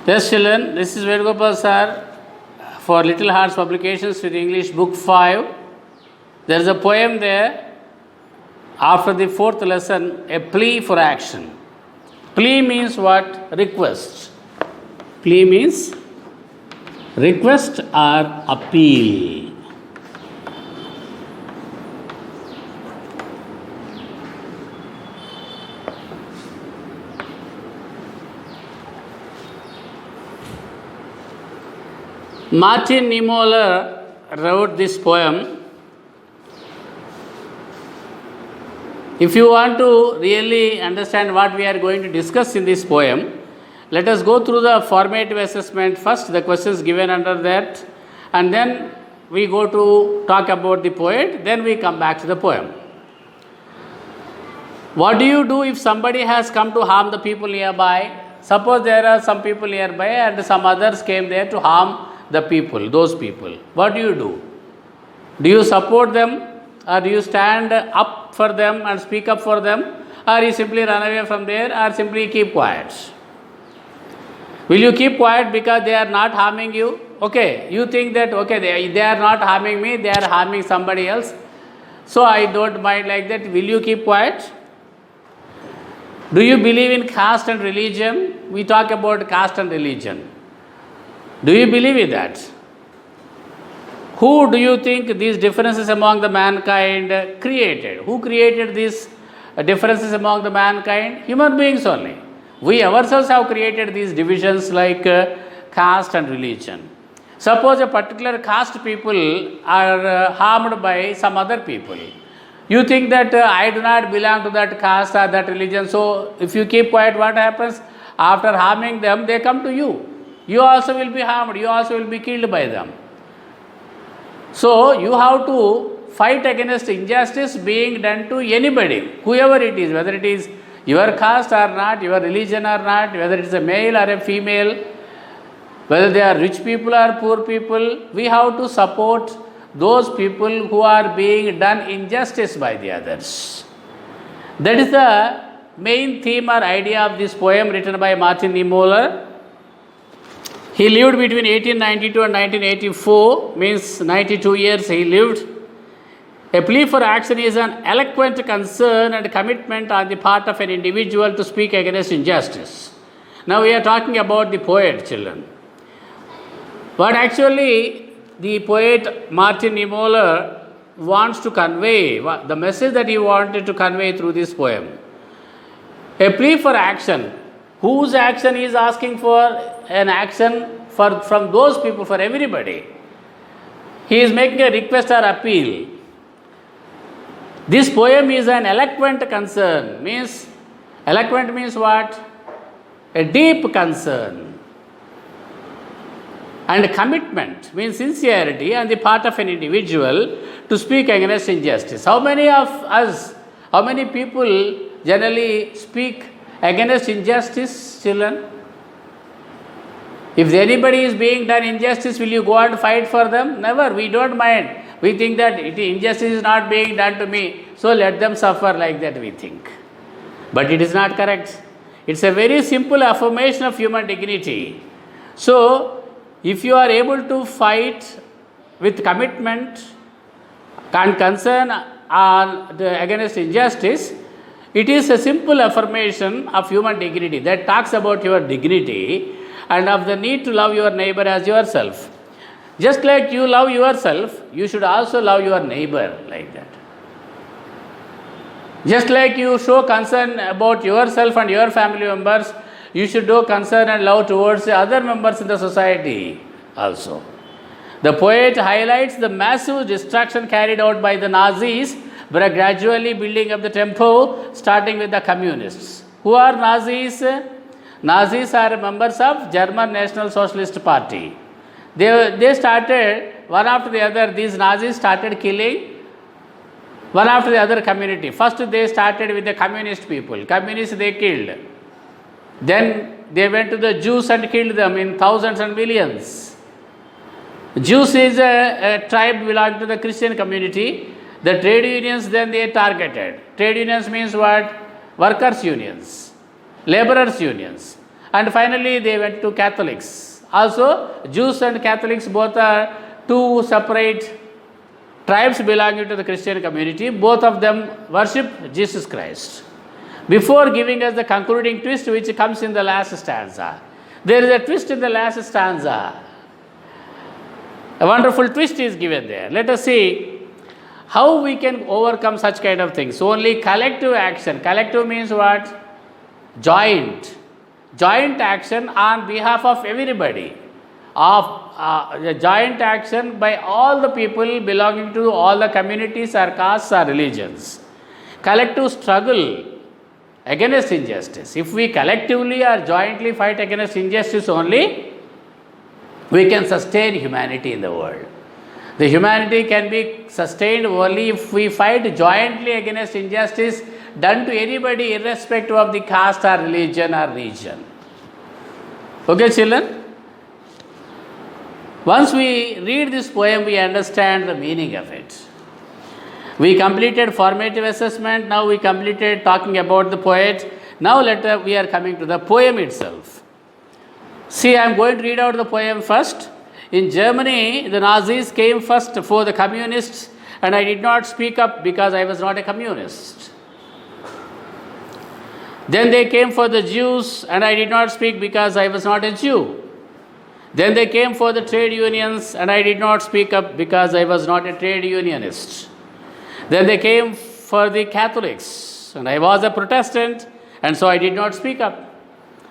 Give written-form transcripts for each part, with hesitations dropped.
Yes, children, this is Vedgopal sir for Little Hearts Publications with English Book 5. There is a poem there after the fourth lesson, a plea for action. Plea means what? Request. Plea means request or appeal. Martin Niemöller wrote this poem. If you want to really understand what we are going to discuss in this poem, let us go through the formative assessment first, the questions given under that, and then we go to talk about the poet, then we come back to the poem. What do you do if somebody has come to harm the people nearby? Suppose there are some people nearby and some others came there to harm the people, those people. What do? Do you support them, or do you stand up for them and speak up for them, or you simply run away from there, or simply keep quiet? Will you keep quiet because they are not harming you? Okay, you think that they are not harming me, they are harming somebody else, so I don't mind like that. Will you keep quiet? Do you believe in caste and religion? We talk about caste and religion. Do you believe in that? Who do you think these differences among the mankind created? Who created these differences among the mankind? Human beings only. We ourselves have created these divisions like caste and religion. Suppose a particular caste people are harmed by some other people. You think that I do not belong to that caste or that religion, so if you keep quiet, what happens? After harming them, they come to you. You also will be harmed, you also will be killed by them. So, you have to fight against injustice being done to anybody, whoever it is, whether it is your caste or not, your religion or not, whether it is a male or a female, whether they are rich people or poor people. We have to support those people who are being done injustice by the others. That is the main theme or idea of this poem written by Martin Niemöller. He lived between 1892 and 1984, means 92 years he lived. A plea for action is an eloquent concern and commitment on the part of an individual to speak against injustice. Now we are talking about the poet, children. What actually the poet Martin Niemöller wants to convey, the message that he wanted to convey through this poem. A plea for action. Whose action he is asking for? An action from those people, for everybody. He is making a request or appeal. This poem is an eloquent concern. Eloquent means what? A deep concern. And commitment means sincerity on the part of an individual to speak against injustice. How many people generally speak against injustice, children? If anybody is being done injustice, will you go and fight for them? Never. We don't mind. We think that injustice is not being done to me, so let them suffer, like that we think. But it is not correct. It's a very simple affirmation of human dignity. So, if you are able to fight with commitment and concern against injustice, it is a simple affirmation of human dignity that talks about your dignity and of the need to love your neighbor as yourself. Just like you love yourself, you should also love your neighbor, like that. Just like you show concern about yourself and your family members, you should show concern and love towards the other members in the society also. The poet highlights the massive destruction carried out by the Nazis by gradually building up the tempo, starting with the communists. Who are Nazis? Nazis are members of German National Socialist Party. They started, one after the other, these Nazis started killing one after the other community. First they started with the communist people. Communists they killed. Then they went to the Jews and killed them in thousands and millions. Jews is a tribe belonging to the Christian community. The trade unions then they targeted. Trade unions means what? Workers unions, laborers unions. And finally, they went to Catholics. Also, Jews and Catholics both are two separate tribes belonging to the Christian community. Both of them worship Jesus Christ. Before giving us the concluding twist, which comes in the last stanza, there is a twist in the last stanza. A wonderful twist is given there. Let us see how we can overcome such kind of things. Only collective action. Collective means what? Joint action on behalf of everybody, of joint action by all the people belonging to all the communities or castes or religions. Collective struggle against injustice. If we collectively or jointly fight against injustice only, we can sustain humanity in the world. The humanity can be sustained only if we fight jointly against injustice done to anybody irrespective of the caste or religion or region. Okay, children? Once we read this poem, we understand the meaning of it. We completed formative assessment, now we completed talking about the poet. Now we are coming to the poem itself. See, I am going to read out the poem first. In Germany, the Nazis came first for the communists, and I did not speak up because I was not a communist. Then they came for the Jews, and I did not speak because I was not a Jew. Then they came for the trade unions, and I did not speak up because I was not a trade unionist. Then they came for the Catholics, and I was a Protestant, and so I did not speak up.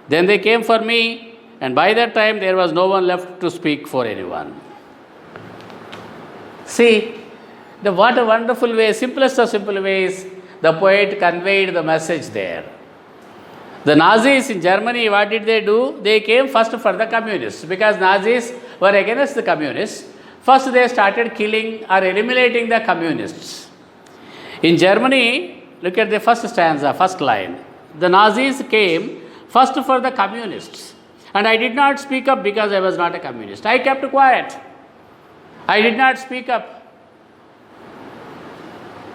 Then they came for me, and by that time there was no one left to speak for anyone. See, what a wonderful way, simplest of simple ways, the poet conveyed the message there. The Nazis in Germany, what did they do? They came first for the communists, because Nazis were against the communists. First they started killing or eliminating the communists. In Germany, look at the first stanza, first line. The Nazis came first for the communists, and I did not speak up because I was not a communist. I kept quiet. I did not speak up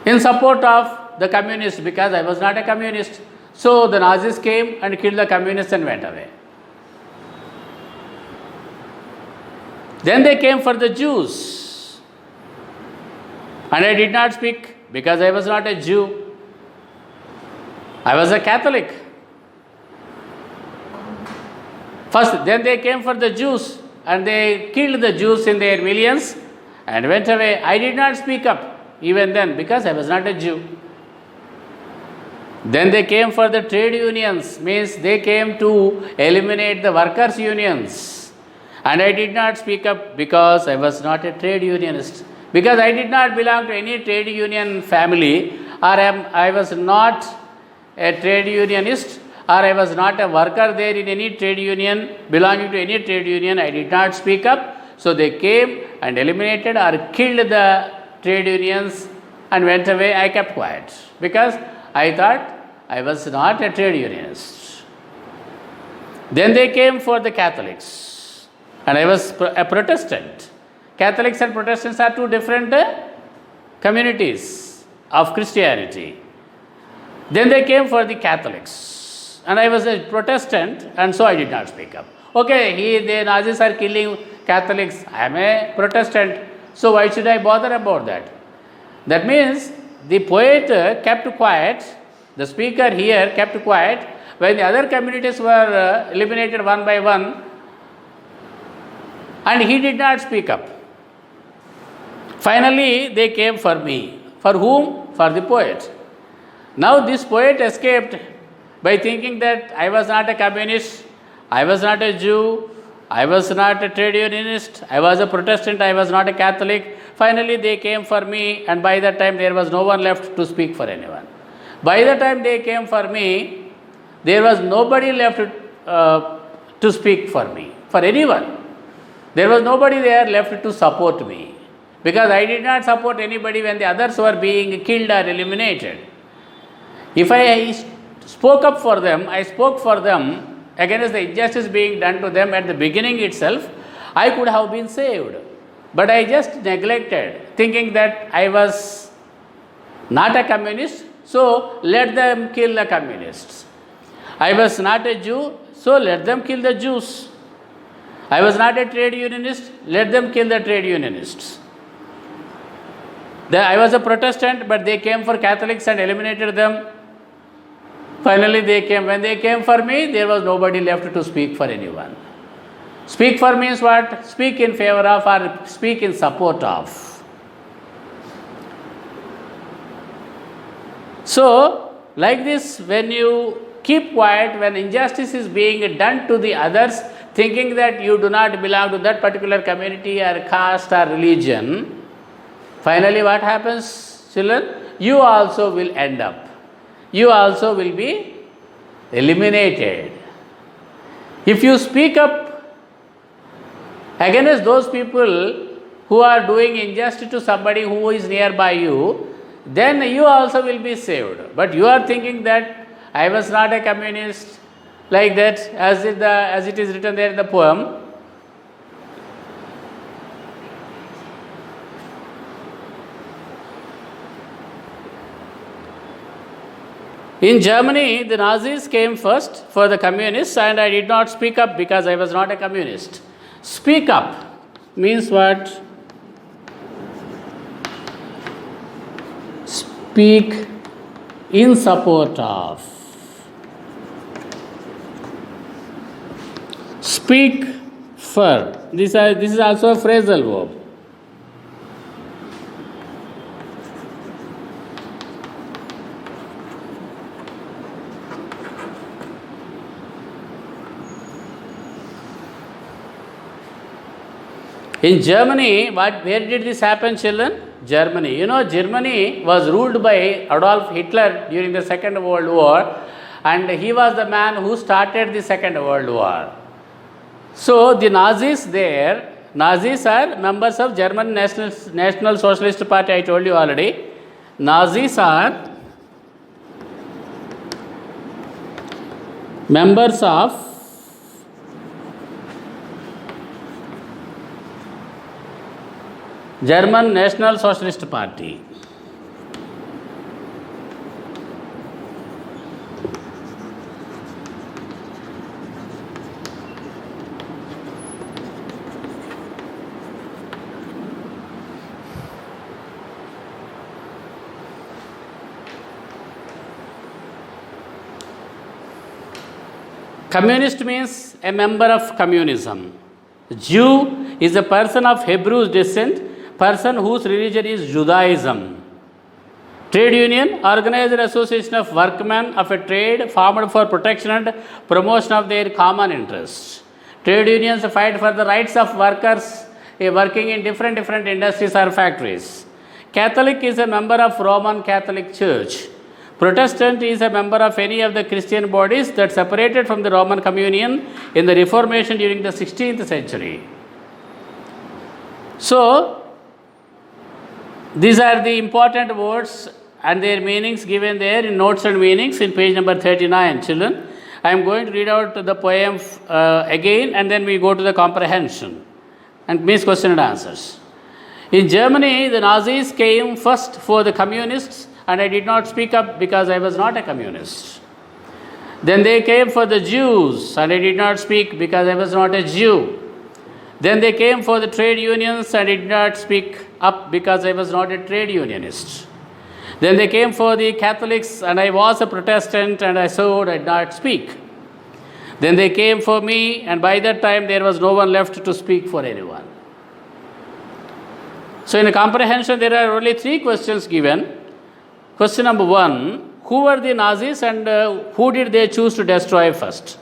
in support of the communists because I was not a communist. So the Nazis came and killed the communists and went away. Then they came for the Jews, and I did not speak because I was not a Jew. I was a Catholic. First, then they came for the Jews, and they killed the Jews in their millions and went away. I did not speak up even then because I was not a Jew. Then they came for the trade unions, means they came to eliminate the workers' unions. And I did not speak up because I was not a trade unionist. Because I did not belong to any trade union family, or I was not a trade unionist, or I was not a worker there in any trade union, belonging to any trade union. I did not speak up. So they came and eliminated or killed the trade unions and went away. I kept quiet because I thought I was not a trade unionist. Then they came for the Catholics, and I was a Protestant. Catholics and Protestants are two different communities of Christianity. Then they came for the Catholics, and I was a Protestant, and so I did not speak up. Okay, the Nazis are killing Catholics. I am a Protestant, so why should I bother about that? That means the poet kept quiet. The speaker here kept quiet when the other communities were eliminated one by one, and he did not speak up. Finally, they came for me. For whom? For the poet. Now this poet escaped by thinking that I was not a communist, I was not a Jew, I was not a trade unionist, I was a Protestant, I was not a Catholic. Finally, they came for me, and by that time there was no one left to speak for anyone. By the time they came for me, there was nobody left to speak for me, for anyone. There was nobody there left to support me, because I did not support anybody when the others were being killed or eliminated. If I spoke up for them, I spoke for them against the injustice being done to them at the beginning itself, I could have been saved. But I just neglected, thinking that I was not a communist, so let them kill the communists. I was not a Jew, so let them kill the Jews. I was not a trade unionist, let them kill the trade unionists. I was a Protestant, but they came for Catholics and eliminated them. Finally, when they came for me, there was nobody left to speak for anyone. Speak for means what? Speak in favor of or speak in support of. So, like this, when you keep quiet, when injustice is being done to the others, thinking that you do not belong to that particular community or caste or religion, finally what happens, children? You also will end up. You also will be eliminated. If you speak up against those people who are doing injustice to somebody who is nearby you, then you also will be saved. But you are thinking that I was not a communist, like that, as it is written there in the poem. In Germany, the Nazis came first for the communists, and I did not speak up because I was not a communist. Speak up means what? Speak in support of. Speak for. This is also a phrasal verb. In Germany, where did this happen, children? Germany. You know, Germany was ruled by Adolf Hitler during the Second World War, and he was the man who started the Second World War. So, the Nazis are members of German National Socialist Party, I told you already. Nazis are members of German National Socialist Party. Communist means a member of communism. Jew is a person of Hebrew descent, person whose religion is Judaism. Trade union, organized association of workmen of a trade formed for protection and promotion of their common interests. Trade unions fight for the rights of workers working in different industries or factories. Catholic is a member of Roman Catholic Church. Protestant is a member of any of the Christian bodies that separated from the Roman Communion in the Reformation during the 16th century. So, these are the important words and their meanings given there in notes and meanings in page number 39, children. I am going to read out the poem again, and then we go to the comprehension and means question and answers. In Germany, the Nazis came first for the communists, and I did not speak up because I was not a communist. Then they came for the Jews, and I did not speak because I was not a Jew. Then they came for the trade unions, and I did not speak up because I was not a trade unionist. Then they came for the Catholics, and I was a Protestant, and I did not speak. Then they came for me, and by that time there was no one left to speak for anyone. So in the comprehension, there are only 3 questions given. Question number 1, who were the Nazis and who did they choose to destroy first?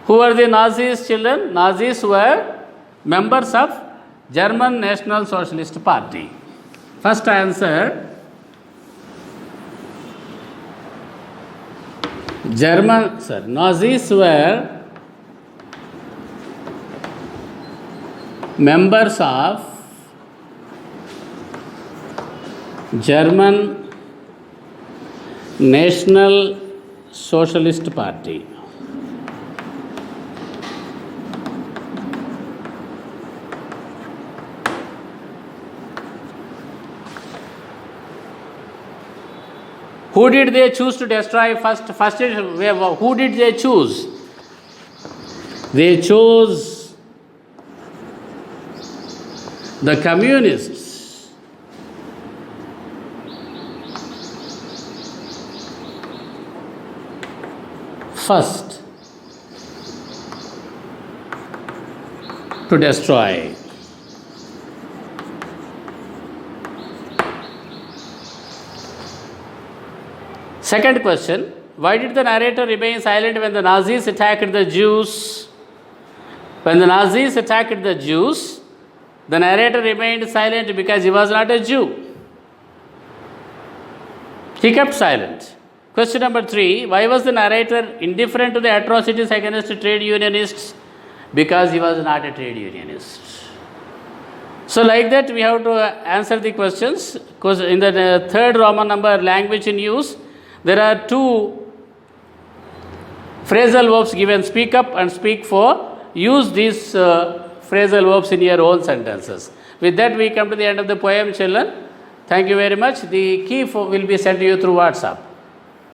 Who were the Nazis, children? Nazis were members of German National Socialist Party. First answer, Nazis were members of German National Socialist Party. Who did they choose to destroy first? Who did they choose? They chose the communists. First to destroy. Second question, why did the narrator remain silent when the Nazis attacked the Jews? When the Nazis attacked the Jews, the narrator remained silent because he was not a Jew. He kept silent. Question number 3, why was the narrator indifferent to the atrocities against trade unionists? Because he was not a trade unionist. So like that we have to answer the questions, because in the third Roman number, language in use, there are 2 phrasal verbs given, speak up and speak for. Use these phrasal verbs in your own sentences. With that we come to the end of the poem, children. Thank you very much. The key will be sent to you through WhatsApp.